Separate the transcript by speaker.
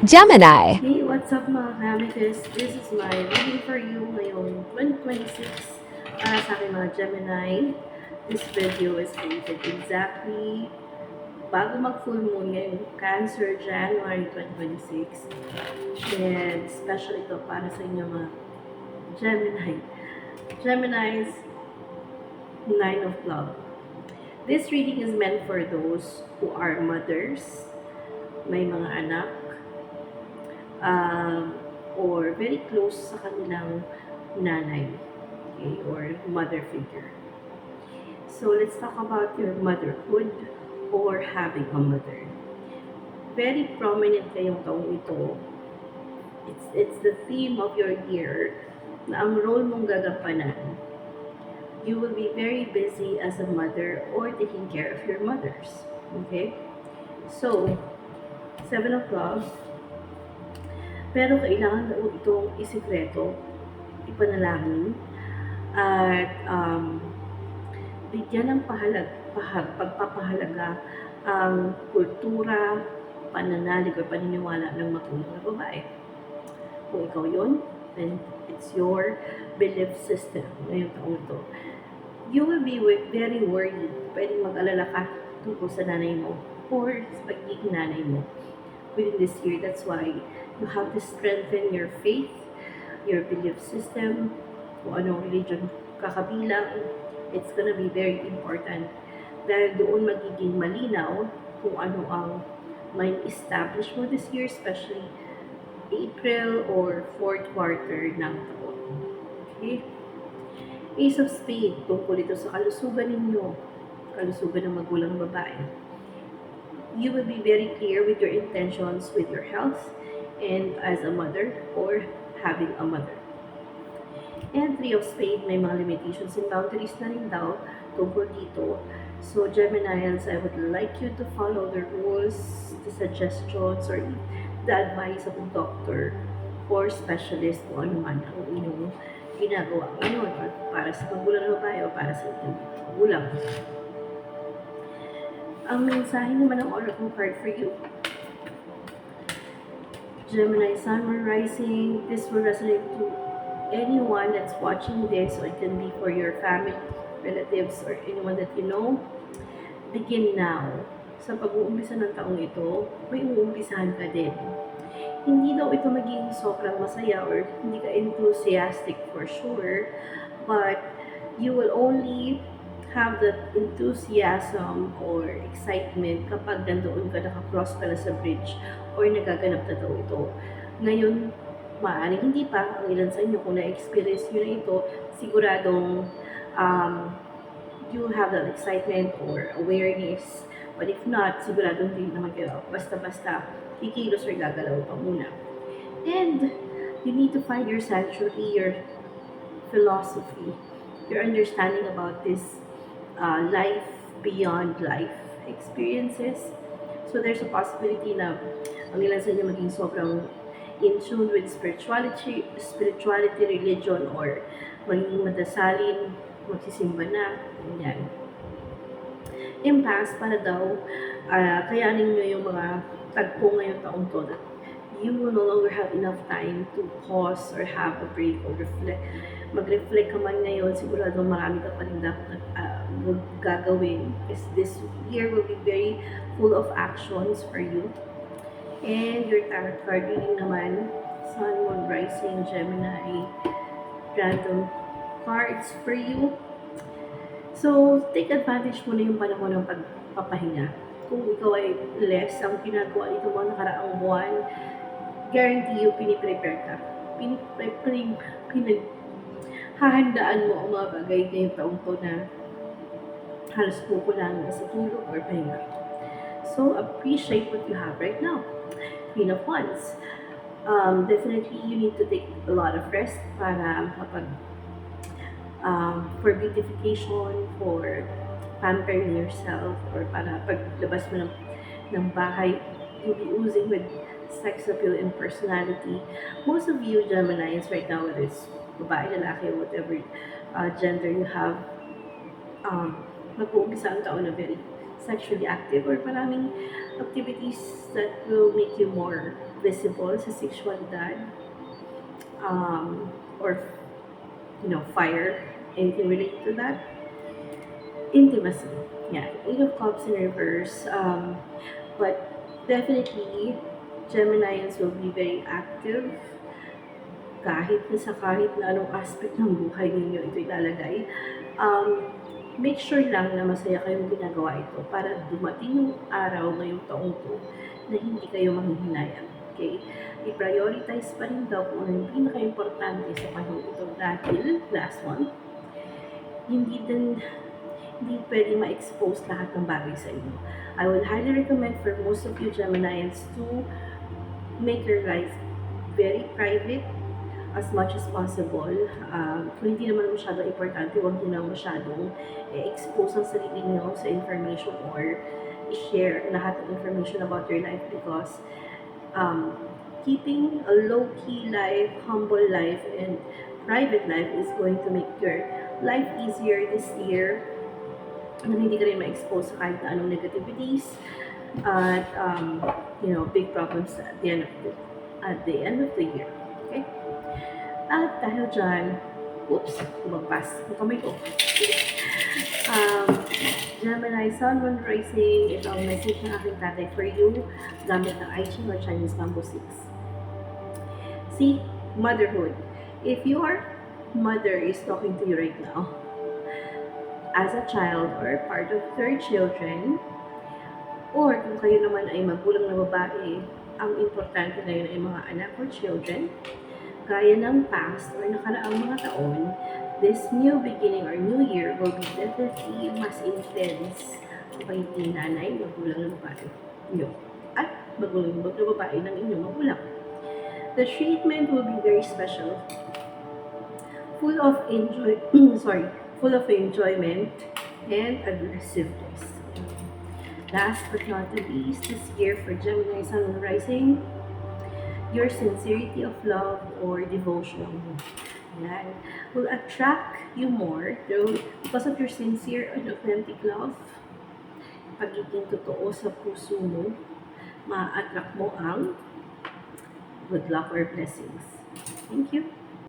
Speaker 1: Gemini.
Speaker 2: Hey, what's up mga kamitis? This is my reading for you ngayong 2026 para sa aking mga Gemini. This video is created exactly bago mag-full moon ngayong Cancer, January 2026. And special ito para sa inyo mga Gemini. Gemini's Nine of Love. This reading is meant for those who are mothers, may mga anak, or very close sa kanilang nanay, okay, or mother figure. So let's talk about your motherhood or having a mother. Very prominent ngayong taong ito. It's the theme of your year na ang role mong gagampanan. You will be very busy as a mother or taking care of your mothers. Okay? So, 7 o'clock, pero kailangan daw itong isikreto, ipanalangin, at bigyan ng pagpapahalaga ang kultura, pananalig o paniniwala ng magulang na babae. Kung ikaw yun, then it's your belief system ngayong taong ito. You will be very worried. Pwedeng mag-alala ka tungkol sa nanay mo or sa pagiging nanay mo within this year. That's why you have to strengthen your faith, your belief system, kung anong religion kakabilang. It's gonna be very important dahil doon magiging malinaw kung ano ang may establish mo this year, especially April or 4th quarter ng taon. Okay? Ace of Spades, tungkol ito sa kalusugan ninyo, kalusugan ng magulang babae. You will be very clear with your intentions with your health and as a mother or having a mother. And 3 of Spades, may mga limitations and boundaries na rin daw tungkol dito. So Geminians, I would like you to follow the rules, the suggestions, or the advice of a doctor or specialist kung ano man ang inyong ginagawa ngayon para sa magulang na babae o para sa inyong magulang. Ang mensahe naman ng Oracle card for you, Gemini Sun or Rising, this will resonate to anyone that's watching this, or it can be for your family, relatives, or anyone that you know. Begin now. Sa pag-uumpisa ng taong ito, may uumpisahan ka din. Hindi daw ito magiging sobrang masaya or hindi ka enthusiastic for sure, but you will only have that enthusiasm or excitement kapag nandoon ka, nakakross ka na sa bridge or nagaganap na daw ito. Ngayon, maaaring hindi pa, ang ilan sa inyo kung na-experience nyo na ito, siguradong you have that excitement or awareness. But if not, siguradong hindi naman kayo basta-basta kikilos or gagalaw pa muna. And you need to find your sanctuary, your philosophy, your understanding about this life beyond life experiences. So there's a possibility na ang ilan sa inyo maging sobrang in tune with spirituality, religion, or maging madasalin, magsisimba na, ganyan. Impasse para daw, kayanin nyo yung mga tagpo ngayong taong to that you will no longer have enough time to pause or have a break or reflect. Mag-reflect ka man ngayon, sigurado marami ka pa rin dapat gagawin. This year will be very full of actions for you. And your tarot card reading naman, Sun, Moon, Rising, Gemini, random cards for you. So, take advantage mo na yung panahon ng pagpapahinga. Kung ikaw ay less ang ginagawa nito mga nakaraang buwan, guarantee you, piniprepare ka. Hahandaan mo ang mga bagay ngayong taong to na halos kukulang na sa tulog or pahinga. So, appreciate what you have right now. Queen of Wands. Definitely, you need to take a lot of rest para kapag for beautification, for pampering yourself, or para paglabas mo ng bahay, you'll be oozing with sex appeal and personality. Most of you Geminis right now, whether it's babae, lalaki, whatever gender you have, mag-uumpisa ang taon na very sexually active or maraming activities that will make you more visible sa sexualidad, or fire, anything related to that. Intimacy, yeah, Eight of Cups in reverse, but definitely Geminians will be very active kahit na anong aspect ng buhay ninyo ito ilalagay. Make sure lang na masaya kayong ginagawa ito para dumating yung araw ngayong taong to na hindi kayo manghihinayang. Okay? I-prioritize pa rin daw kung ano yung pinaka-importante sa panahon ito dahil, last one, hindi pwede ma-expose lahat ng bagay sa inyo. I would highly recommend for most of you Geminians to make your life very private as much as possible. Kung hindi naman masyadong importante, huwag nyo lang masyadong expose ang sarili nyo sa information or i-share lahat ng information about your life because keeping a low-key life, humble life, and private life is going to make your life easier this year na hindi ka rin ma-expose sa kahit na anong negativities at big problems at the end of the year. Okay? At dahil dyan, oops, lumagpas ang kamay ko. Gemini, Sun, Moon, Rising, ito ang message ng aking tatay for you gamit ng I Ching or Chinese Bamboo 6. See, motherhood. If your mother is talking to you right now, as a child or part of their children, or kung kayo naman ay magulang na babae, ang importante ngayon ay mga anak or children, gaya ng past or nakaraang mga taon, this new beginning or new year will be definitely mas intense kung kayo yung nanay, magulang na babae nyo, at magulang na babae ng inyong magulang. The treatment will be very special, full of enjoyment and aggressiveness. Last but not the least, this year for Gemini Sun Rising, your sincerity of love or devotion, yan, will attract you more because of your sincere and authentic love. Pagiging totoo sa puso mo, ma-attract mo ang good luck or blessings. Thank you.